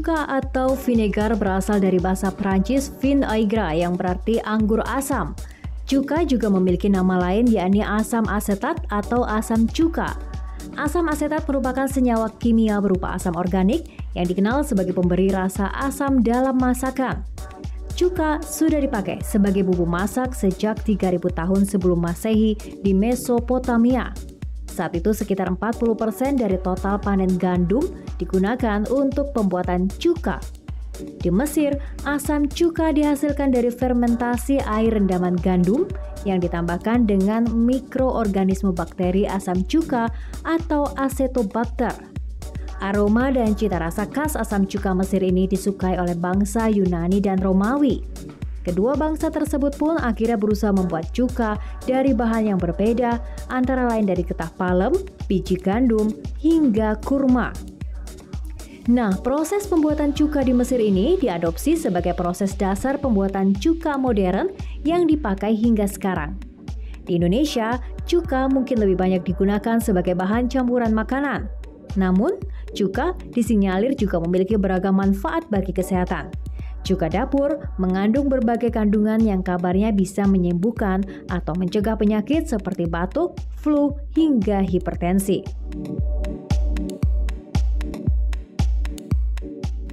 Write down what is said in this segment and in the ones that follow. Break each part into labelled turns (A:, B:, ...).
A: Cuka atau vinegar berasal dari bahasa Prancis vinaigre yang berarti anggur asam. Cuka juga memiliki nama lain yakni asam asetat atau asam cuka. Asam asetat merupakan senyawa kimia berupa asam organik yang dikenal sebagai pemberi rasa asam dalam masakan. Cuka sudah dipakai sebagai bumbu masak sejak 3000 tahun sebelum Masehi di Mesopotamia. Saat itu sekitar 40% dari total panen gandum digunakan untuk pembuatan cuka. Di Mesir, asam cuka dihasilkan dari fermentasi air rendaman gandum yang ditambahkan dengan mikroorganisme bakteri asam cuka atau Acetobacter. Aroma dan cita rasa khas asam cuka Mesir ini disukai oleh bangsa Yunani dan Romawi. Kedua bangsa tersebut pun akhirnya berusaha membuat cuka dari bahan yang berbeda, antara lain dari getah palem, biji gandum, hingga kurma. Nah, proses pembuatan cuka di Mesir ini diadopsi sebagai proses dasar pembuatan cuka modern yang dipakai hingga sekarang. Di Indonesia, cuka mungkin lebih banyak digunakan sebagai bahan campuran makanan. Namun, cuka disinyalir juga memiliki beragam manfaat bagi kesehatan. Cuka dapur mengandung berbagai kandungan yang kabarnya bisa menyembuhkan atau mencegah penyakit seperti batuk, flu, hingga hipertensi.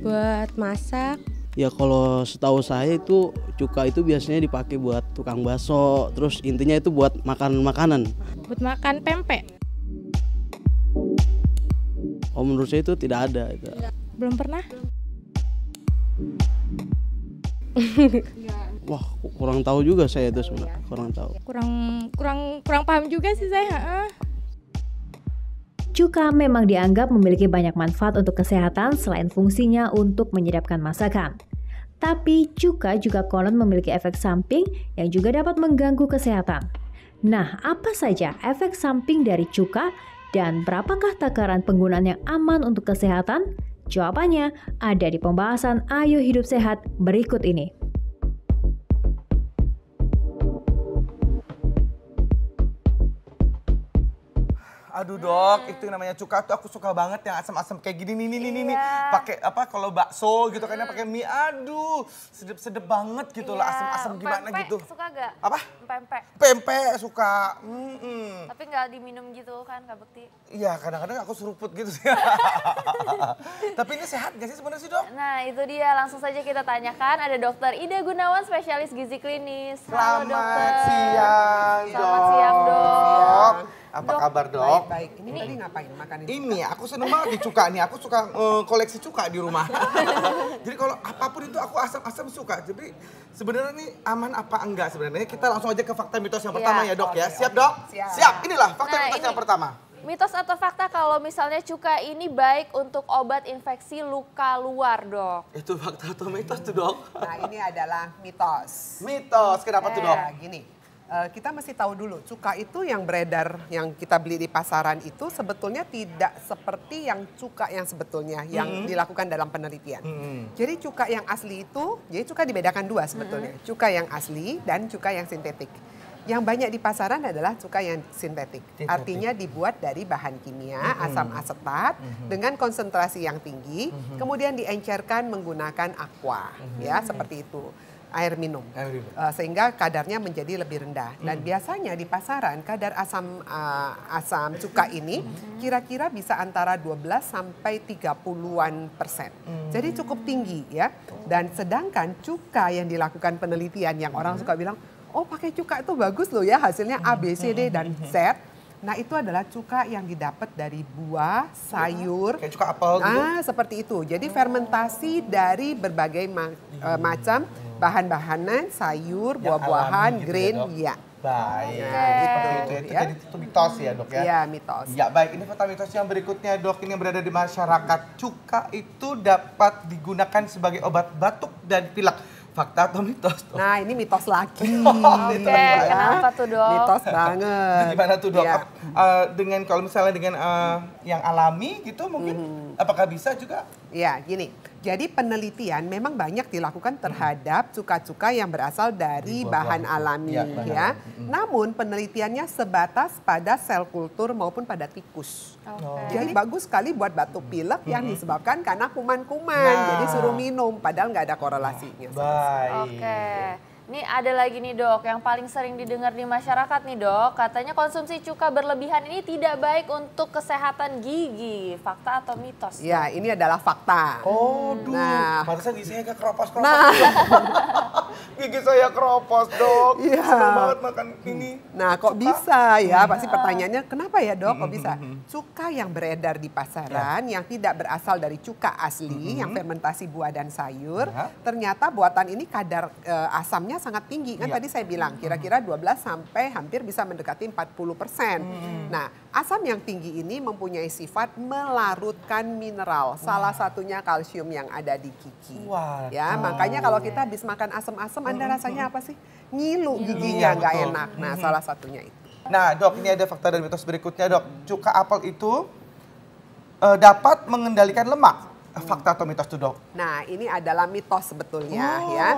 B: Buat masak.
C: Ya kalau setahu saya itu cuka itu biasanya dipakai buat tukang bakso, terus intinya itu buat makanan-makanan.
B: Buat makan pempek.
C: Oh, menurut saya itu tidak ada. Itu.
B: Belum pernah.
C: Wah, kurang tahu juga saya itu sebenarnya. Kurang tahu.
B: Kurang paham juga sih saya.
A: Cuka memang dianggap memiliki banyak manfaat untuk kesehatan selain fungsinya untuk menyedapkan masakan. Tapi cuka juga konon memiliki efek samping yang juga dapat mengganggu kesehatan. Nah, apa saja efek samping dari cuka dan berapakah takaran penggunaan yang aman untuk kesehatan? Jawabannya ada di pembahasan Ayo Hidup Sehat berikut ini.
D: Aduh dok, itu namanya cuka tuh aku suka banget yang asam-asam kayak gini nih. Pakai apa kalau bakso gitu kan pakai mie. Aduh, sedep-sedep banget gitu loh, asam-asam gimana gitu.
E: Suka gak?
D: Apa?
E: Pempek.
D: Pempek suka.
E: Tapi nggak diminum gitu kan, Kak Bekti?
D: Iya, kadang-kadang aku seruput gitu sih. Tapi ini sehat gak sih sebenarnya sih dok?
E: Nah itu dia, langsung saja kita tanyakan. Ada Dokter Ida Gunawan, spesialis gizi klinis. Halo dokter.
D: Siang,
E: Selamat siang dok.
D: Apa kabar dok?
F: Baik, ini tadi ngapain makanin?
D: Ini aku seneng banget di cuka nih, aku suka koleksi cuka di rumah. Jadi kalau apapun itu aku asam-asam suka. Jadi sebenarnya nih aman apa enggak sebenarnya? Kita langsung aja ke fakta mitos yang pertama ya dok ya. Siap dok?
F: Siap.
D: Inilah fakta mitos yang pertama.
E: Mitos atau fakta kalau misalnya cuka ini baik untuk obat infeksi luka luar dok?
D: Itu fakta atau mitos tuh dok?
F: Nah ini adalah mitos.
D: Mitos, kenapa tuh dok?
F: Ya, gini. Kita mesti tahu dulu, cuka itu yang beredar, yang kita beli di pasaran itu sebetulnya tidak seperti yang cuka yang sebetulnya, yang dilakukan dalam penelitian. Jadi cuka yang asli itu, jadi cuka dibedakan dua sebetulnya. Cuka yang asli dan cuka yang sintetik. Yang banyak di pasaran adalah cuka yang sintetik. Artinya dibuat dari bahan kimia, asam asetat, dengan konsentrasi yang tinggi, kemudian diencerkan menggunakan aqua, ya seperti itu. Air minum, sehingga kadarnya menjadi lebih rendah. Dan biasanya di pasaran kadar asam cuka ini kira-kira bisa antara 12 sampai 30-an%. Jadi cukup tinggi ya. Dan sedangkan cuka yang dilakukan penelitian yang orang suka bilang, oh pakai cuka itu bagus loh ya, hasilnya A, B, C, D, dan Z. Nah itu adalah cuka yang didapat dari buah, sayur.
D: Kayak cuka apel gitu?
F: Seperti itu. Jadi fermentasi dari berbagai macam bahan-bahanan, sayur, buah-buahan, grain, ya.
D: Baik, itu
F: ya.
D: jadi itu mitos ya dok ya?
F: Iya, mitos.
D: Ya baik, ini fakta mitos yang berikutnya dok, ini yang berada di masyarakat. Cuka itu dapat digunakan sebagai obat batuk dan pilek. Fakta atau mitos dok?
F: Nah ini mitos lagi.
E: Oke, kenapa tuh dok?
F: Mitos banget.
D: Gimana tuh dok?
F: Ya.
D: Dengan kalau misalnya dengan yang alami gitu mungkin, apakah bisa juga?
F: Ya, gini. Jadi penelitian memang banyak dilakukan terhadap cuka-cuka yang berasal dari bahan alami
D: Ya, bahan
F: ya.
D: alami.
F: Namun penelitiannya sebatas pada sel kultur maupun pada tikus. Jadi bagus sekali buat batuk pilek yang disebabkan karena kuman-kuman.
D: Nah.
F: Jadi suruh minum padahal nggak ada korelasinya.
D: Baik.
E: Oke. Ini ada lagi nih dok, yang paling sering didengar di masyarakat nih dok. Katanya konsumsi cuka berlebihan ini tidak baik untuk kesehatan gigi. Fakta atau mitos?
F: Ya, ini adalah fakta.
D: Oh, duh.
F: Nah.
D: Pantesan gigi saya kayak keropos-keropos.
F: Nah.
D: Gigi saya keropos, dok.
F: Iya.
D: Senang banget makan ini.
F: Nah, kok bisa ya? Pasti pertanyaannya kenapa ya dok? Kok bisa? Cuka yang beredar di pasaran yang tidak berasal dari cuka asli, yang fermentasi buah dan sayur,
D: Ya.
F: ternyata buatan ini kadar asamnya sangat tinggi. Kan
D: Ya.
F: tadi saya bilang kira-kira 12 sampai hampir bisa mendekati 40%. Nah, asam yang tinggi ini mempunyai sifat melarutkan mineral, salah satunya kalsium yang ada di gigi.
D: Waduh.
F: Ya, makanya kalau kita habis makan asam-asam, Anda rasanya apa sih? Ngilu
D: Iya,
F: giginya, nggak
D: betul.
F: enak. Nah, salah satunya itu.
D: Nah, dok, ini ada fakta dan mitos berikutnya, dok. Cuka apel itu dapat mengendalikan lemak. Fakta atau mitos tuh, dok?
F: Nah, ini adalah mitos sebetulnya
D: Oh.
F: ya.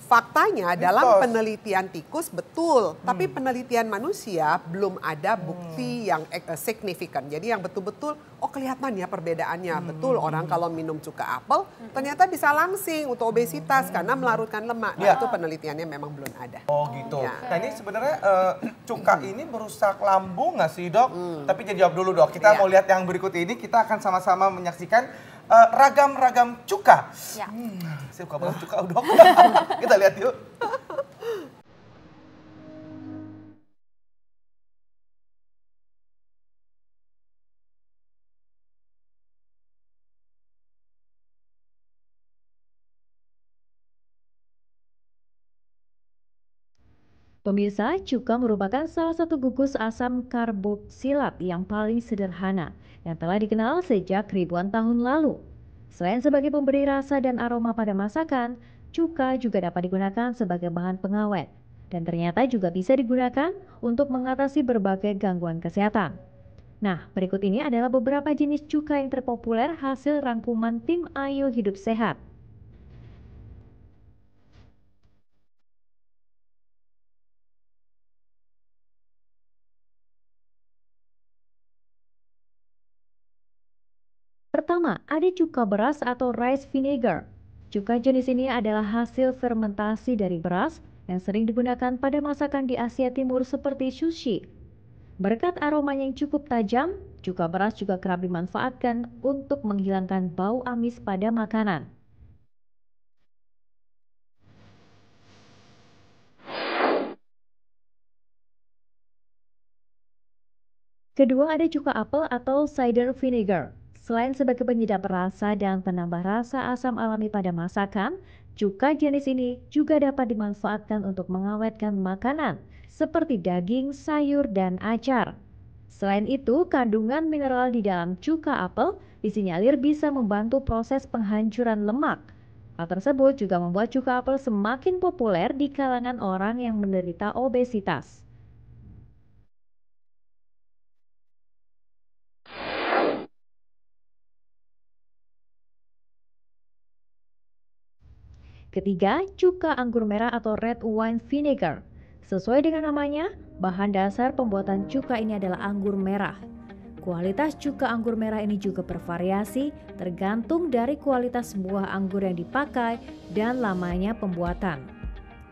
F: Faktanya dalam
D: Mitos.
F: penelitian tikus betul, tapi penelitian manusia belum ada bukti yang signifikan. Jadi yang betul-betul, oh kelihatan ya perbedaannya. Betul orang kalau minum cuka apel ternyata bisa langsing untuk obesitas karena melarutkan lemak. Nah,
D: Ya.
F: itu penelitiannya memang belum ada.
D: Oh gitu.
F: Ya.
D: Nah ini sebenarnya cuka ini merusak lambung nggak sih, dok? Tapi jangan jawab dulu, dok. Kita
F: Iya.
D: mau lihat yang berikut ini. Kita akan sama-sama menyaksikan ragam-ragam cuka.
E: Ya.
D: Saya suka banget cuka, dok. Kita lihat yuk.
A: Pemirsa, cuka merupakan salah satu gugus asam karboksilat yang paling sederhana yang telah dikenal sejak ribuan tahun lalu. Selain sebagai pemberi rasa dan aroma pada masakan, cuka juga dapat digunakan sebagai bahan pengawet dan ternyata juga bisa digunakan untuk mengatasi berbagai gangguan kesehatan. Nah, berikut ini adalah beberapa jenis cuka yang terpopuler hasil rangkuman tim Ayo Hidup Sehat. Pertama, ada cuka beras atau rice vinegar. Cuka jenis ini adalah hasil fermentasi dari beras yang sering digunakan pada masakan di Asia Timur seperti sushi. Berkat aromanya yang cukup tajam, cuka beras juga kerap dimanfaatkan untuk menghilangkan bau amis pada makanan. Kedua, ada cuka apel atau cider vinegar. Selain sebagai penyedap rasa dan penambah rasa asam alami pada masakan, cuka jenis ini juga dapat dimanfaatkan untuk mengawetkan makanan seperti daging, sayur, dan acar. Selain itu, kandungan mineral di dalam cuka apel disinyalir bisa membantu proses penghancuran lemak. Hal tersebut juga membuat cuka apel semakin populer di kalangan orang yang menderita obesitas. Ketiga, cuka anggur merah atau red wine vinegar. Sesuai dengan namanya, bahan dasar pembuatan cuka ini adalah anggur merah. Kualitas cuka anggur merah ini juga bervariasi tergantung dari kualitas buah anggur yang dipakai dan lamanya pembuatan.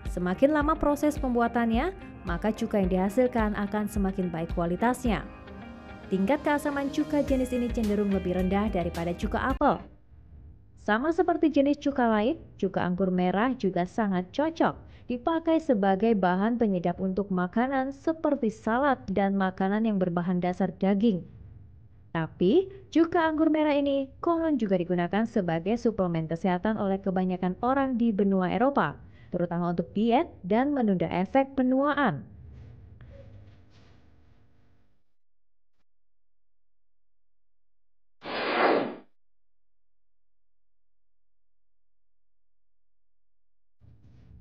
A: Semakin lama proses pembuatannya, maka cuka yang dihasilkan akan semakin baik kualitasnya. Tingkat keasaman cuka jenis ini cenderung lebih rendah daripada cuka apel. Sama seperti jenis cuka lain, cuka anggur merah juga sangat cocok dipakai sebagai bahan penyedap untuk makanan seperti salad dan makanan yang berbahan dasar daging. Tapi, cuka anggur merah ini konon juga digunakan sebagai suplemen kesehatan oleh kebanyakan orang di benua Eropa, terutama untuk diet dan menunda efek penuaan.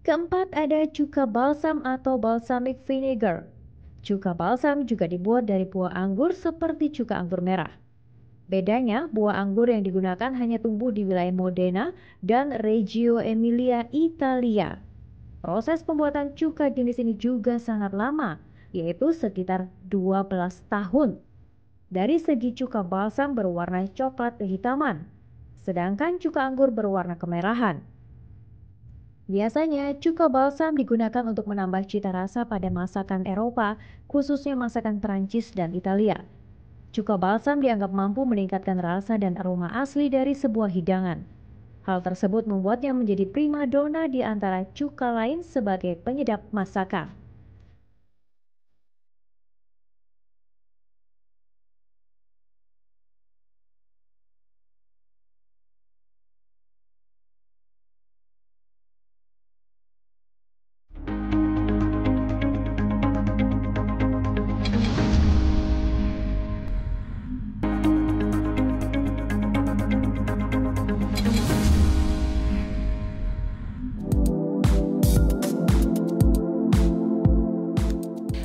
A: Keempat, ada cuka balsam atau balsamic vinegar. Cuka balsam juga dibuat dari buah anggur seperti cuka anggur merah. Bedanya, buah anggur yang digunakan hanya tumbuh di wilayah Modena dan Reggio Emilia, Italia. Proses pembuatan cuka jenis ini juga sangat lama, yaitu sekitar 12 tahun. Dari segi cuka balsam berwarna coklat kehitaman, sedangkan cuka anggur berwarna kemerahan. Biasanya, cuka balsam digunakan untuk menambah cita rasa pada masakan Eropa, khususnya masakan Prancis dan Italia. Cuka balsam dianggap mampu meningkatkan rasa dan aroma asli dari sebuah hidangan. Hal tersebut membuatnya menjadi primadona di antara cuka lain sebagai penyedap masakan.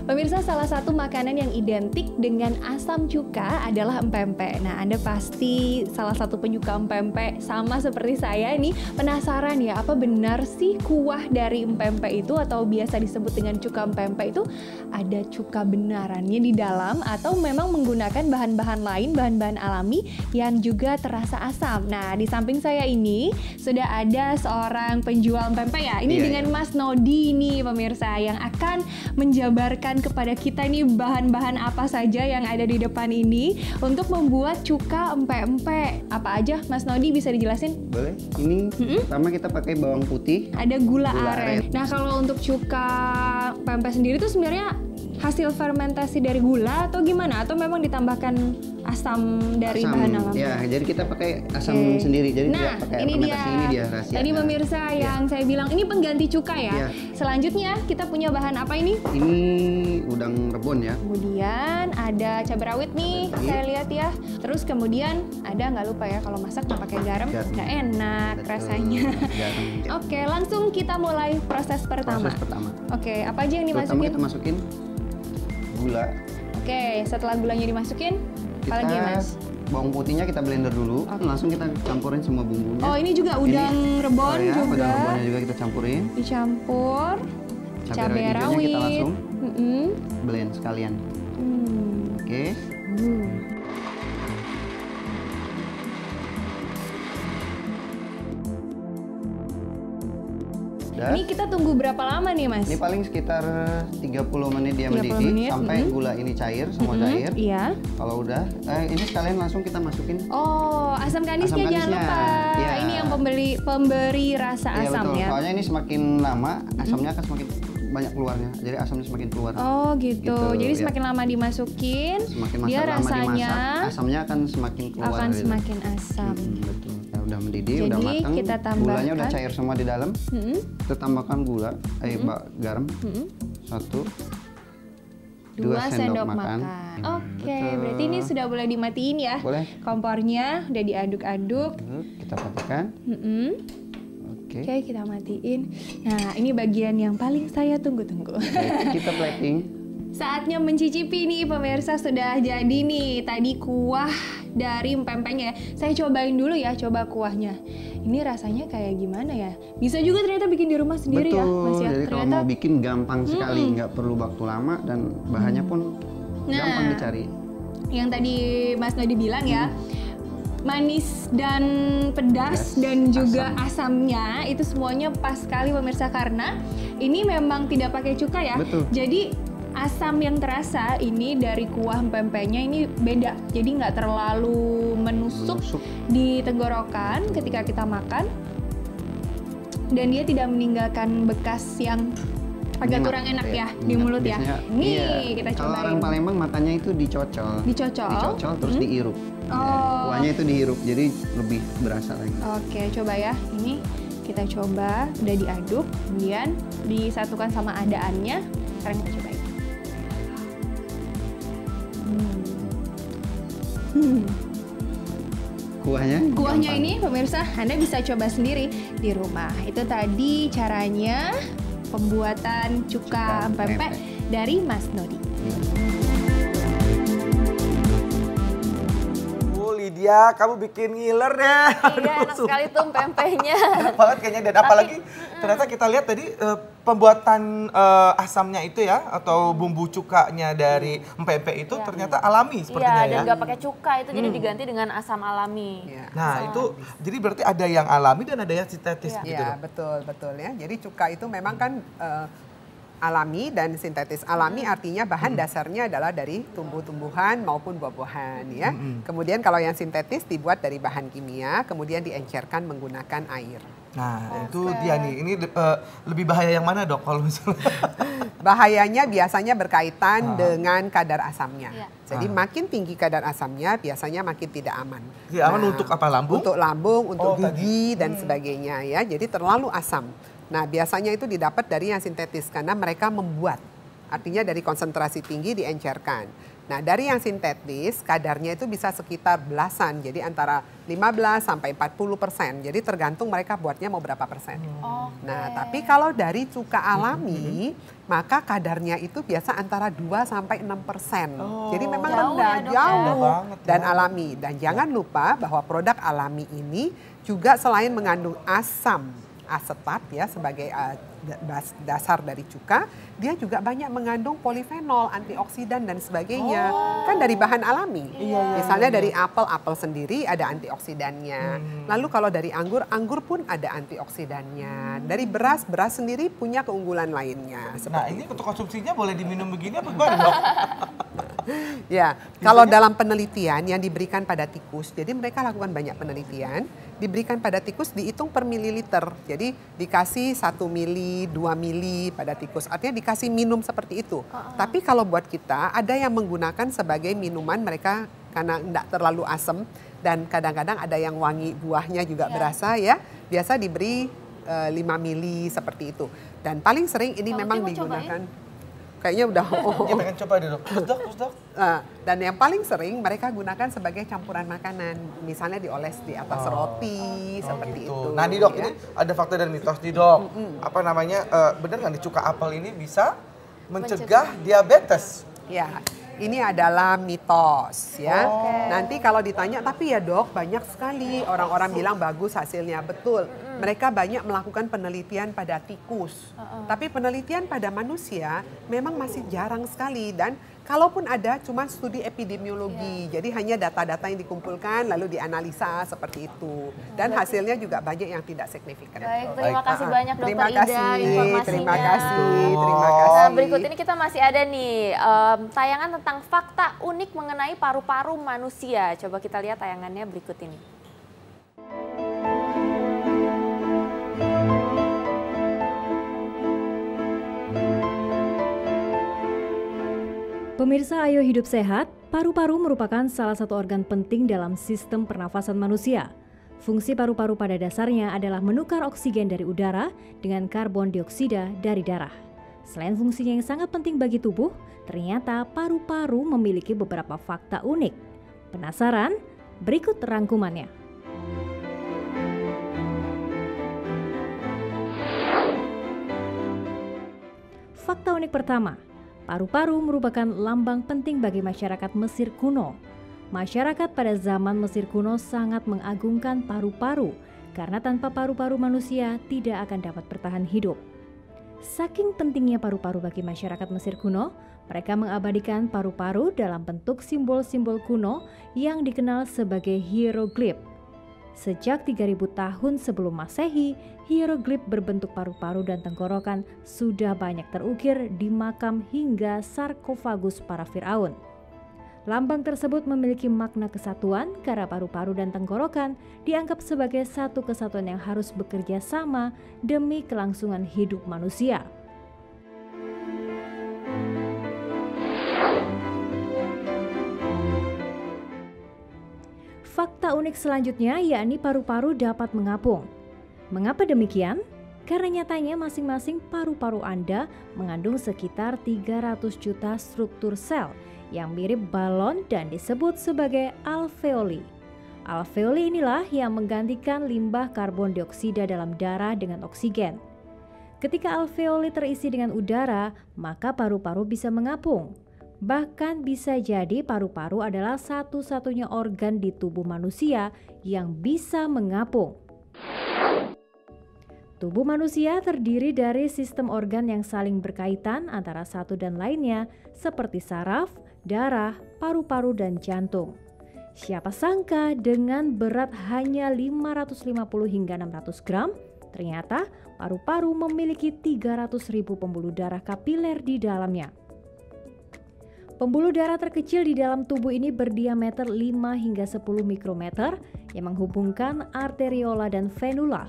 G: Pemirsa, salah satu makanan yang identik dengan asam cuka adalah empempe. Nah, Anda pasti salah satu penyuka empempe sama seperti saya nih, penasaran ya, apa benar sih kuah dari empempe itu atau biasa disebut dengan cuka empempe itu ada cuka benarannya di dalam atau memang menggunakan bahan-bahan lain, bahan-bahan alami yang juga terasa asam. Nah, di samping saya ini sudah ada seorang penjual empempe ya. Ini dengan Mas Nodi nih pemirsa yang akan menjabarkan kepada kita nih bahan-bahan apa saja yang ada di depan ini untuk membuat cuka empe-empe. Apa aja Mas Nodi, bisa dijelasin?
H: Boleh. Ini pertama kita pakai bawang putih.
G: Ada gula aren. Nah, kalau untuk cuka pempek sendiri itu sebenarnya hasil fermentasi dari gula atau gimana? Atau memang ditambahkan asam dari bahan alam?
H: Ya, jadi kita pakai asam sendiri. Jadi
G: nah,
H: pakai
G: ini
H: fermentasi
G: dia.
H: Ini dia rahasia.
G: Tadi pemirsa yang saya bilang ini pengganti cuka ya. Selanjutnya kita punya bahan apa ini?
H: Ini udang rebon ya.
G: Kemudian ada cabai rawit nih, saya lihat ya. Terus kemudian ada, nggak lupa ya, kalau masak nggak pakai garam, nggak enak rasanya. Oke, langsung kita mulai proses pertama. Oke, apa aja yang dimasukin?
H: Pertama kita masukin gula.
G: Oke, setelah gulanya dimasukin, apa lagi Mas?
H: Bawang putihnya kita blender dulu, langsung kita campurin semua bumbunya.
G: Oh, ini juga udang rebon juga.
H: Udang rebonnya juga kita campurin.
G: Dicampur. Cabai rawit.
H: Kita langsung blend sekalian. Oke.
G: Ini kita tunggu berapa lama nih Mas?
H: Ini paling sekitar 30 menit dia mendidih sampai gula ini cair, semua cair.
G: Iya.
H: Kalau udah, ini sekalian langsung kita masukin.
G: Oh, asam kanisnya jangan lupa.
H: Ya.
G: Ini yang pemberi rasa asam
H: betul.
G: ya.
H: Soalnya ini semakin lama asamnya akan semakin banyak keluarnya. Jadi asamnya semakin keluar.
G: Oh gitu. Jadi semakin lama dimasukin, dia rasanya
H: dimasak, asamnya akan semakin keluar.
G: Akan semakin asam.
H: Betul. Ya, udah mendidih,
G: jadi
H: udah matang.
G: Kita tambahkan.
H: Gulanya udah cair semua di dalam. Kita tambahkan gula, garam. 2 sendok makan.
G: Oke, berarti ini sudah boleh dimatiin ya.
H: Boleh.
G: Kompornya udah diaduk-aduk.
H: Kita matikan.
G: Oke, kita matiin. Nah, ini bagian yang paling saya tunggu-tunggu.
H: Kita plating.
G: Saatnya mencicipi nih pemirsa, sudah jadi nih tadi kuah dari empempenya. Saya cobain dulu ya, coba kuahnya. Ini rasanya kayak gimana ya? Bisa juga ternyata bikin di rumah sendiri.
H: Betul,
G: ya, Mas ya.
H: Jadi kalau mau bikin gampang sekali, nggak perlu waktu lama dan bahannya pun gampang dicari.
G: Yang tadi Mas Nodi bilang ya, manis dan pedas dan juga asamnya itu semuanya pas sekali pemirsa, karena ini memang tidak pakai cuka ya.
H: Betul.
G: Jadi asam yang terasa ini dari kuah empempenya ini beda, jadi nggak terlalu menusuk di tenggorokan ketika kita makan, dan dia tidak meninggalkan bekas yang agak kurang enak ya di mulut ya. Nih kita cobain.
H: Kalau orang Palembang makannya itu dicocol. Dicocol terus diirup. Kuahnya itu dihirup, jadi lebih berasa lagi.
G: Oke, coba ya. Ini kita coba, udah diaduk, kemudian disatukan sama adaannya. Sekarang kita cobain. Kuahnya ini pemirsa, Anda bisa coba sendiri di rumah. Itu tadi caranya pembuatan cuka empempek dari Mas Nodi.
D: Iya, kamu bikin ngiler deh.
E: Iya, enak sekali tuh pempeknya.
D: Enak banget kayaknya, dan apalagi ternyata kita lihat tadi pembuatan asamnya itu ya, atau bumbu cukanya dari pempek itu ternyata alami sepertinya
E: Iya, dan
D: ya.
E: nggak pakai cuka, itu jadi diganti dengan asam alami.
D: Nah, itu jadi berarti ada yang alami dan ada yang sintetis gitu.
F: Iya, betul ya. Jadi cuka itu memang kan alami dan sintetis. Alami artinya bahan dasarnya adalah dari tumbuh-tumbuhan maupun buah-buahan ya. Kemudian kalau yang sintetis dibuat dari bahan kimia, kemudian diencerkan menggunakan air.
D: Nah, itu dia nih. Ini lebih bahaya yang mana, Dok, kalau misalnya?
F: Bahayanya biasanya berkaitan dengan kadar asamnya. Jadi makin tinggi kadar asamnya biasanya makin tidak aman.
D: Tidak aman untuk apa, lambung?
F: Untuk lambung, untuk gigi dan sebagainya ya. Jadi terlalu asam. Nah, biasanya itu didapat dari yang sintetis karena mereka membuat. Artinya dari konsentrasi tinggi diencerkan. Nah, dari yang sintetis kadarnya itu bisa sekitar belasan. Jadi antara 15 sampai 40%. Jadi tergantung mereka buatnya mau berapa persen. Nah, tapi kalau dari cuka alami, maka kadarnya itu biasa antara 2 sampai 6%. Jadi memang rendah, jauh dan alami. Dan jangan lupa bahwa produk alami ini juga selain mengandung asam asetat ya sebagai dasar dari cuka, dia juga banyak mengandung polifenol, antioksidan dan sebagainya. Kan dari bahan alami. Misalnya dari apel sendiri ada antioksidannya. Lalu kalau dari anggur pun ada antioksidannya. Dari beras sendiri punya keunggulan lainnya.
D: Nah, ini untuk konsumsinya boleh diminum begini apa gimana, Dok?
F: Ya, kalau dalam penelitian yang diberikan pada tikus, jadi mereka lakukan banyak penelitian, diberikan pada tikus dihitung per mililiter. Jadi dikasih 1 mili, 2 mili pada tikus. Artinya dikasih minum seperti itu. Tapi kalau buat kita, ada yang menggunakan sebagai minuman mereka karena tidak terlalu asam dan kadang-kadang ada yang wangi buahnya juga berasa ya. Biasa diberi 5 mili seperti itu. Dan paling sering ini memang digunakan. Kayaknya udah
D: Kita pengen coba deh, Dok. Terus, Dok.
F: Dan yang paling sering mereka gunakan sebagai campuran makanan. Misalnya dioles di atas roti, seperti itu.
D: Nah, nih, Dok,
F: ya.
D: ini ada fakta dan mitos nih, Dok. Apa namanya, benar nggak nih cuka apel ini bisa mencegah diabetes?
F: Ya, ini adalah mitos ya. Nanti kalau ditanya, tapi ya Dok, banyak sekali orang-orang bilang bagus hasilnya. Betul, mereka banyak melakukan penelitian pada tikus. Tapi penelitian pada manusia memang masih jarang sekali. Dan kalaupun ada, cuma studi epidemiologi. Jadi hanya data-data yang dikumpulkan lalu dianalisa seperti itu. Dan hasilnya juga banyak yang tidak signifikan.
E: Baik, terima kasih banyak Dokter
F: Terima
E: Ida
F: kasih,
E: informasinya.
F: terima kasih.
E: Nah, berikut ini kita masih ada nih tayangan tentang fakta unik mengenai paru-paru manusia. Coba kita lihat tayangannya berikut ini.
A: Pemirsa Ayo Hidup Sehat, paru-paru merupakan salah satu organ penting dalam sistem pernafasan manusia. Fungsi paru-paru pada dasarnya adalah menukar oksigen dari udara dengan karbon dioksida dari darah. Selain fungsinya yang sangat penting bagi tubuh, ternyata paru-paru memiliki beberapa fakta unik. Penasaran? Berikut rangkumannya. Fakta unik pertama, paru-paru merupakan lambang penting bagi masyarakat Mesir kuno. Masyarakat pada zaman Mesir kuno sangat mengagungkan paru-paru karena tanpa paru-paru manusia tidak akan dapat bertahan hidup. Saking pentingnya paru-paru bagi masyarakat Mesir kuno, mereka mengabadikan paru-paru dalam bentuk simbol-simbol kuno yang dikenal sebagai hieroglif. Sejak 3000 tahun sebelum Masehi, hieroglif berbentuk paru-paru dan tenggorokan sudah banyak terukir di makam hingga sarkofagus para Firaun. Lambang tersebut memiliki makna kesatuan karena paru-paru dan tenggorokan dianggap sebagai satu kesatuan yang harus bekerja sama demi kelangsungan hidup manusia. Fakta unik selanjutnya yakni paru-paru dapat mengapung. Mengapa demikian? Karena nyatanya masing-masing paru-paru Anda mengandung sekitar 300 juta struktur sel yang mirip balon dan disebut sebagai alveoli. Alveoli inilah yang menggantikan limbah karbon dioksida dalam darah dengan oksigen. Ketika alveoli terisi dengan udara, maka paru-paru bisa mengapung. Bahkan bisa jadi paru-paru adalah satu-satunya organ di tubuh manusia yang bisa mengapung. Tubuh manusia terdiri dari sistem organ yang saling berkaitan antara satu dan lainnya seperti saraf, darah, paru-paru, dan jantung. Siapa sangka dengan berat hanya 550 hingga 600 gram, ternyata paru-paru memiliki 300.000 pembuluh darah kapiler di dalamnya. Pembuluh darah terkecil di dalam tubuh ini berdiameter 5 hingga 10 mikrometer yang menghubungkan arteriola dan venula.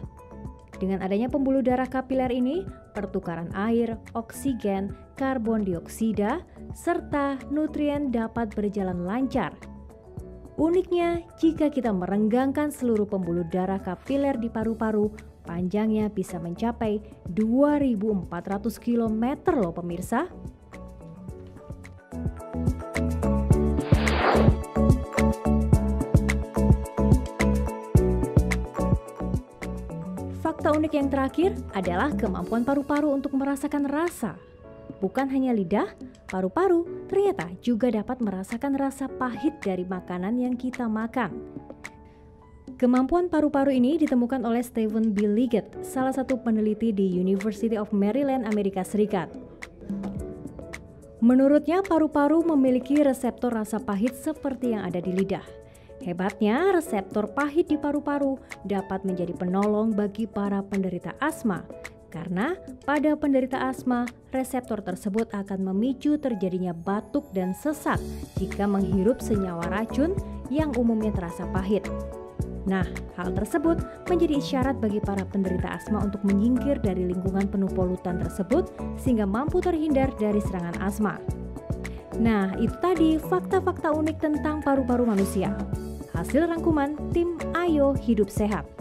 A: Dengan adanya pembuluh darah kapiler ini, pertukaran air, oksigen, karbon dioksida, serta nutrien dapat berjalan lancar. Uniknya, jika kita merenggangkan seluruh pembuluh darah kapiler di paru-paru, panjangnya bisa mencapai 2.400 km loh pemirsa. Fakta unik yang terakhir adalah kemampuan paru-paru untuk merasakan rasa. Bukan hanya lidah, paru-paru ternyata juga dapat merasakan rasa pahit dari makanan yang kita makan. Kemampuan paru-paru ini ditemukan oleh Stephen B. Liggett, salah satu peneliti di University of Maryland, Amerika Serikat. Menurutnya, paru-paru memiliki reseptor rasa pahit seperti yang ada di lidah. Hebatnya, reseptor pahit di paru-paru dapat menjadi penolong bagi para penderita asma. Karena pada penderita asma, reseptor tersebut akan memicu terjadinya batuk dan sesak jika menghirup senyawa racun yang umumnya terasa pahit. Nah, hal tersebut menjadi isyarat bagi para penderita asma untuk menyingkir dari lingkungan penuh polutan tersebut sehingga mampu terhindar dari serangan asma. Nah, itu tadi fakta-fakta unik tentang paru-paru manusia. Hasil rangkuman tim Ayo Hidup Sehat.